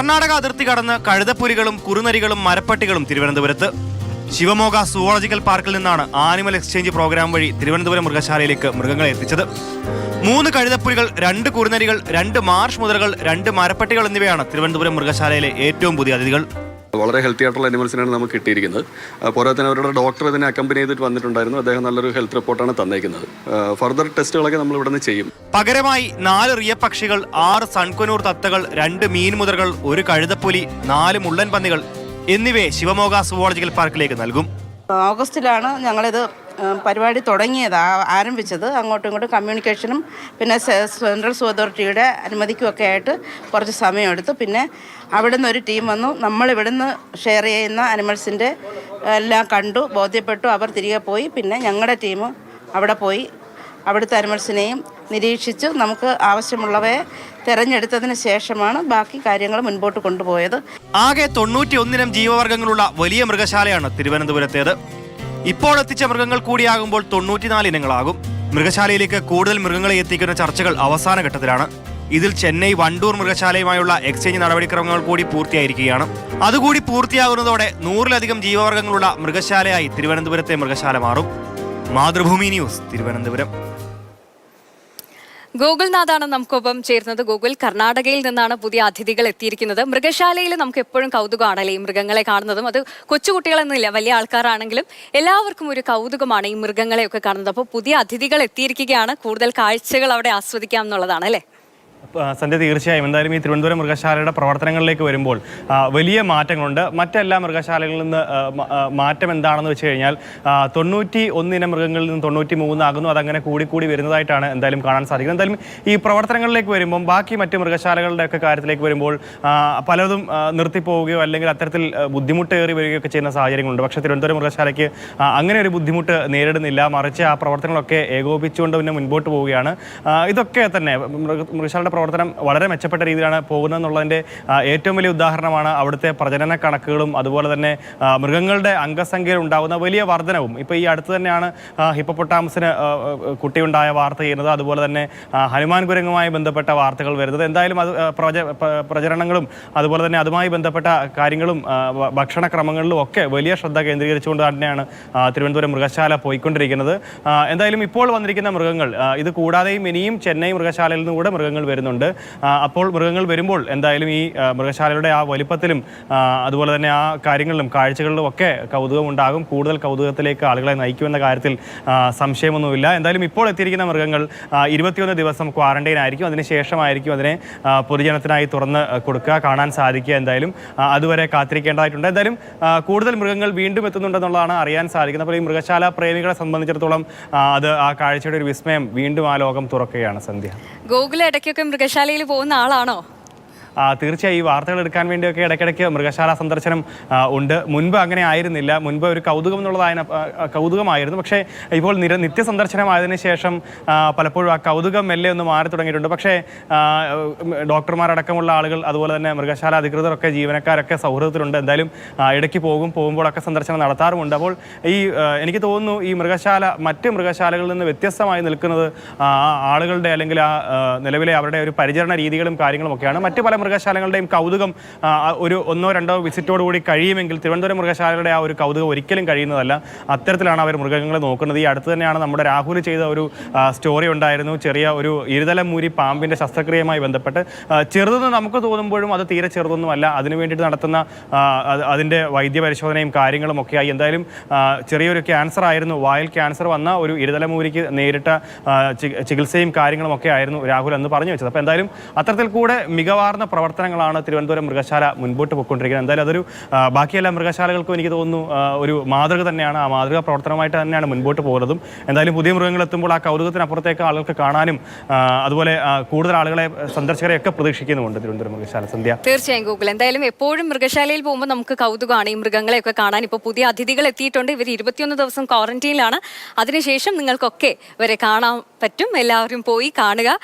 കർണാടക അതിർത്തി കടന്ന് കഴുതപ്പുലികളും കുറുനരികളും മരപ്പട്ടികളും തിരുവനന്തപുരത്ത്. ശിവമോഗ സുവോളജിക്കൽ പാർക്കിൽ നിന്നാണ് ആനിമൽ എക്സ്ചേഞ്ച് പ്രോഗ്രാം വഴി തിരുവനന്തപുരം മൃഗശാലയിലേക്ക് മൃഗങ്ങളെ എത്തിച്ചത്. 3 കഴുതപ്പുലികൾ, 2 കുറുനരികൾ, 2 മാർഷ് മുതലകൾ, 2 മരപ്പട്ടികൾ എന്നിവയാണ് തിരുവനന്തപുരം മൃഗശാലയിലെ ഏറ്റവും പുതിയ അതിഥികൾ. വളരെ ഹെൽത്തി ആയിട്ടുള്ള അനിമൽസിനാണ് നമുക്ക് കിട്ടിയിരിക്കുന്നത്. പോരാതെ തന്നെ അവരുടെ ഡോക്ടർ ഇതിനെ അക്കമ്പനി ചെയ്തിട്ട് വന്നിട്ടുണ്ടായിരുന്നു. അദ്ദേഹം നല്ലൊരു ഹെൽത്ത് റിപ്പോർട്ടാണ് തന്നേക്കുന്നത്. ഫർദർ ടെസ്റ്റുകളൊക്കെ നമ്മൾ ഇവിടെ നിന്ന് ചെയ്യും. പകരമായി 4 റിയ പക്ഷികൾ, 6 സൺകുനൂർ തത്തകൾ, 2 മീൻമുതലുകൾ, 1 കഴുതപ്പുലി, 4 മുള്ളൻ പന്നികൾ എന്നിവയെ ശിവമോഗ സുവോളജിക്കൽ പാർക്കിലേക്ക് നൽകും. ഓഗസ്റ്റിലാണ് ഞങ്ങളിത് പരിപാടി തുടങ്ങിയത്, ആരംഭിച്ചത്. അങ്ങോട്ടും ഇങ്ങോട്ടും കമ്മ്യൂണിക്കേഷനും പിന്നെ സെൻട്രൽ അതോറിറ്റിയുടെ അനുമതിക്കുമൊക്കെ ആയിട്ട് കുറച്ച് സമയമെടുത്തു. പിന്നെ അവിടെ നിന്ന് ഒരു ടീം വന്നു. നമ്മളിവിടുന്ന് ഷെയർ ചെയ്യുന്ന അനിമൽസിൻ്റെ എല്ലാം കണ്ടു, ബോധ്യപ്പെട്ടു. അവർ തിരികെ പോയി. പിന്നെ ഞങ്ങളുടെ ടീം അവിടെ പോയി അവിടുത്തെ അനിമൽസിനെയും നിരീക്ഷിച്ചു നമുക്ക് ആവശ്യമുള്ളവയെ തിരഞ്ഞെടുത്തതിന് ശേഷമാണ് ബാക്കി കാര്യങ്ങൾ മുൻപോട്ട് കൊണ്ടുപോയത്. ആകെ 91 ഇനം ജീവവർഗ്ഗങ്ങളുള്ള വലിയ മൃഗശാലയാണ് തിരുവനന്തപുരത്തേത്. ഇപ്പോൾ എത്തിച്ച മൃഗങ്ങൾ കൂടിയാകുമ്പോൾ 94 ഇനങ്ങളാകും. മൃഗശാലയിലേക്ക് കൂടുതൽ മൃഗങ്ങളെ എത്തിക്കുന്ന ചർച്ചകൾ അവസാന ഘട്ടത്തിലാണ്. ഇതിൽ ചെന്നൈ വണ്ടൂർ മൃഗശാലയുമായുള്ള എക്സ്ചേഞ്ച് നടപടിക്രമങ്ങൾ കൂടി പൂർത്തിയായിരിക്കുകയാണ്. അതുകൂടി പൂർത്തിയാകുന്നതോടെ 100-ലധികം ജീവവർഗ്ഗങ്ങളുള്ള മൃഗശാലയായി തിരുവനന്തപുരത്തെ മൃഗശാല മാറും. മാതൃഭൂമി ന്യൂസ്, തിരുവനന്തപുരം. ഗോകുൽനാഥാണ് നമുക്കൊപ്പം ചേർന്നത്. ഗോകുൽ, കർണാടകയിൽ നിന്നാണ് പുതിയ അതിഥികൾ എത്തിയിരിക്കുന്നത്. മൃഗശാലയിൽ നമുക്ക് എപ്പോഴും കൗതുകമാണല്ലേ ഈ മൃഗങ്ങളെ കാണുന്നതും. അത് കൊച്ചുകുട്ടികളെന്നില്ല, വലിയ ആൾക്കാരാണെങ്കിലും എല്ലാവർക്കും ഒരു കൗതുകമാണ് ഈ മൃഗങ്ങളെയൊക്കെ കാണുന്നത്. അപ്പോൾ പുതിയ അതിഥികൾ എത്തിയിരിക്കുകയാണ്, കൂടുതൽ കാഴ്ചകൾ അവിടെ ആസ്വദിക്കാം എന്നുള്ളതാണ് അല്ലേ? സന്ധ്യ, തീർച്ചയായും. എന്തായാലും ഈ തിരുവനന്തപുരം മൃഗശാലയുടെ പ്രവർത്തനങ്ങളിലേക്ക് വരുമ്പോൾ വലിയ മാറ്റങ്ങളുണ്ട്. മറ്റെല്ലാ മൃഗശാലകളിൽ നിന്ന് മാറ്റം എന്താണെന്ന് വെച്ച് കഴിഞ്ഞാൽ 91 ഇനം മൃഗങ്ങളിൽ നിന്ന് 93 ആകുന്നു. അതങ്ങനെ കൂടി വരുന്നതായിട്ടാണ് എന്തായാലും കാണാൻ സാധിക്കുന്നത്. എന്തായാലും ഈ പ്രവർത്തനങ്ങളിലേക്ക് വരുമ്പോൾ ബാക്കി മറ്റ് മൃഗശാലകളുടെയൊക്കെ കാര്യത്തിലേക്ക് വരുമ്പോൾ പലതും നിർത്തിപ്പോവുകയോ അല്ലെങ്കിൽ അത്തരത്തിൽ ബുദ്ധിമുട്ടേറി വരികയൊക്കെ ചെയ്യുന്ന സാഹചര്യങ്ങളുണ്ട്. പക്ഷേ തിരുവനന്തപുരം മൃഗശാലയ്ക്ക് അങ്ങനെ ഒരു ബുദ്ധിമുട്ട് നേരിടുന്നില്ല. മറിച്ച് ആ പ്രവർത്തനങ്ങളൊക്കെ ഏകോപിച്ചുകൊണ്ട് പിന്നെ മുൻപോട്ട് പോവുകയാണ്. ഇതൊക്കെ തന്നെ മൃഗശാലയുടെ പ്രവർത്തനം വളരെ മെച്ചപ്പെട്ട രീതിയിലാണ് പോകുന്നതെന്നുള്ളതിൻ്റെ ഏറ്റവും വലിയ ഉദാഹരണമാണ് അവിടുത്തെ പ്രജനന കണക്കുകളും അതുപോലെ തന്നെ മൃഗങ്ങളുടെ അംഗസംഖ്യയിൽ ഉണ്ടാകുന്ന വലിയ വർധനവും. ഇപ്പോൾ ഈ അടുത്ത് തന്നെയാണ് ഹിപ്പോപ്പൊട്ടാമസിന് കുട്ടിയുണ്ടായ വാർത്ത ചെയ്യുന്നത്. അതുപോലെ തന്നെ ഹനുമാൻ കുരങ്ങുമായി ബന്ധപ്പെട്ട വാർത്തകൾ വരുന്നത്. എന്തായാലും അത് പ്രചരണങ്ങളും അതുപോലെ തന്നെ അതുമായി ബന്ധപ്പെട്ട കാര്യങ്ങളും ഭക്ഷണക്രമങ്ങളിലും ഒക്കെ വലിയ ശ്രദ്ധ കേന്ദ്രീകരിച്ചുകൊണ്ട് തന്നെയാണ് തിരുവനന്തപുരം മൃഗശാല പോയിക്കൊണ്ടിരിക്കുന്നത്. എന്തായാലും ഇപ്പോൾ വന്നിരിക്കുന്ന മൃഗങ്ങൾ ഇത് കൂടാതെയും ഇനിയും ചെന്നൈ മൃഗശാലയിൽ നിന്ന് കൂടെ മൃഗങ്ങൾ വരുന്നുണ്ട്. അപ്പോൾ മൃഗങ്ങൾ വരുമ്പോൾ എന്തായാലും ഈ മൃഗശാലയുടെ ആ വലിപ്പത്തിലും അതുപോലെ തന്നെ ആ കാര്യങ്ങളിലും കാഴ്ചകളിലും ഒക്കെ കൗതുകം ഉണ്ടാകും. കൂടുതൽ കൗതുകത്തിലേക്ക് ആളുകളെ നയിക്കുമെന്ന കാര്യത്തിൽ സംശയമൊന്നുമില്ല. എന്തായാലും ഇപ്പോൾ എത്തിയിരിക്കുന്ന മൃഗങ്ങൾ 21 ദിവസം ക്വാറന്റൈൻ ആയിരിക്കും. അതിനുശേഷമായിരിക്കും അതിനെ പൊതുജനത്തിനായി തുറന്ന് കൊടുക്കുക, കാണാൻ സാധിക്കുക. എന്തായാലും അതുവരെ കാത്തിരിക്കേണ്ടതായിട്ടുണ്ട്. എന്തായാലും കൂടുതൽ മൃഗങ്ങൾ വീണ്ടും എത്തുന്നുണ്ടെന്നുള്ളതാണ് അറിയാൻ സാധിക്കുന്നത്. അപ്പോൾ ഈ മൃഗശാല പ്രേമികളെ സംബന്ധിച്ചിടത്തോളം അത് ആ കാഴ്ചയുടെ ഒരു വിസ്മയം, വീണ്ടും ആ ലോകം തുറക്കുകയാണ്. സന്ധ്യ, ഗോകുൽ ഇടയ്ക്കൊക്കെ മൃഗശാലയിൽ പോകുന്ന ആളാണോ? തീർച്ചയായും ഈ വാർത്തകൾ എടുക്കാൻ വേണ്ടിയൊക്കെ ഇടയ്ക്കിടയ്ക്ക് മൃഗശാല സന്ദർശനം ഉണ്ട്. മുൻപ് അങ്ങനെ ആയിരുന്നില്ല. മുൻപ് ഒരു കൗതുകമായിരുന്നു. പക്ഷേ ഇപ്പോൾ നിത്യ സന്ദർശനമായതിനു ശേഷം പലപ്പോഴും ആ കൗതുകം മെല്ലെ ഒന്ന് മാറി തുടങ്ങിയിട്ടുണ്ട്. പക്ഷേ ഡോക്ടർമാരടക്കമുള്ള ആളുകൾ അതുപോലെ തന്നെ മൃഗശാല അധികൃതരൊക്കെ ജീവനക്കാരൊക്കെ സൗഹൃദത്തിലുണ്ട്. എന്തായാലും ഇടയ്ക്ക് പോകുമ്പോഴൊക്കെ സന്ദർശനം നടത്താറുമുണ്ട്. അപ്പോൾ എനിക്ക് തോന്നുന്നു ഈ മൃഗശാല മറ്റ് മൃഗശാലകളിൽ നിന്ന് വ്യത്യസ്തമായി നിൽക്കുന്നത് ആളുകളുടെ അല്ലെങ്കിൽ ആ നിലവിലെ അവരുടെ ഒരു പരിചരണ രീതികളും കാര്യങ്ങളും ഒക്കെയാണ്. മറ്റ് പല മൃഗശാലകളുടെയും കൗതുകം ഒരു 1-2 വിസിറ്റോടുകൂടി കഴിയുമെങ്കിൽ തിരുവനന്തപുരം മൃഗശാലയുടെ ആ ഒരു കൗതുകം ഒരിക്കലും കഴിയുന്നതല്ല. അത്തരത്തിലാണ് അവർ മൃഗങ്ങളെ നോക്കുന്നത്. ഈ അടുത്ത് തന്നെയാണ് നമ്മുടെ രാഹുൽ ചെയ്ത ഒരു സ്റ്റോറി ഉണ്ടായിരുന്നു. ചെറിയ ഒരു ഇരുതലമൂരി പാമ്പിൻ്റെ ശസ്ത്രക്രിയയുമായി ബന്ധപ്പെട്ട്. ചെറുതെന്ന് നമുക്ക് തോന്നുമ്പോഴും അത് തീരെ ചെറുതൊന്നുമല്ല. അതിനു വേണ്ടിയിട്ട് നടത്തുന്ന അതിൻ്റെ വൈദ്യപരിശോധനയും കാര്യങ്ങളും ഒക്കെയായി. എന്തായാലും ചെറിയൊരു ക്യാൻസർ ആയിരുന്നു, വായിൽ ക്യാൻസർ വന്ന ഒരു ഇരുതലമൂരിക്ക് നേരിട്ട ചികിത്സയും കാര്യങ്ങളും ഒക്കെ ആയിരുന്നു രാഹുൽ എന്ന് പറഞ്ഞു വെച്ചത്. അപ്പോൾ എന്തായാലും അത്തരത്തിൽ കൂടെ മികവാർന്ന പ്രവർത്തനങ്ങളാണ് തിരുവനന്തപുരം മൃഗശാല മുൻപോട്ട് പോയിക്കൊണ്ടിരിക്കുന്നത്. എന്തായാലും അതൊരു ബാക്കിയെല്ലാ മൃഗശാലകൾക്കും എനിക്ക് തോന്നുന്നു ഒരു മാതൃക തന്നെയാണ്. ആ മാതൃക പ്രവർത്തനമായിട്ട് തന്നെയാണ് മുൻപോട്ട് പോകുന്നതും. എന്തായാലും പുതിയ മൃഗങ്ങൾ എത്തുമ്പോൾ ആ കൗതുകത്തിനപ്പുറത്തേക്ക് ആളുകൾക്ക് കാണാനും അതുപോലെ കൂടുതൽ ആളുകളെ സന്ദർശകരെയൊക്കെ പ്രതീക്ഷിക്കുന്നുമുണ്ട് തിരുവനന്തപുരം മൃഗശാല. സന്ധ്യ, തീർച്ചയായും ഗൂഗിൾ, എന്തായാലും എപ്പോഴും മൃഗശാലയിൽ പോകുമ്പോൾ നമുക്ക് കൗതുകമാണ് ഈ മൃഗങ്ങളെയൊക്കെ കാണാൻ. ഇപ്പോൾ പുതിയ അതിഥികൾ എത്തിയിട്ടുണ്ട്. ഇവർ 21 ദിവസം ക്വാറന്റൈനിലാണ്. അതിനുശേഷം നിങ്ങൾക്കൊക്കെ ഇവരെ കാണാൻ പറ്റും. എല്ലാവരും പോയി കാണുക.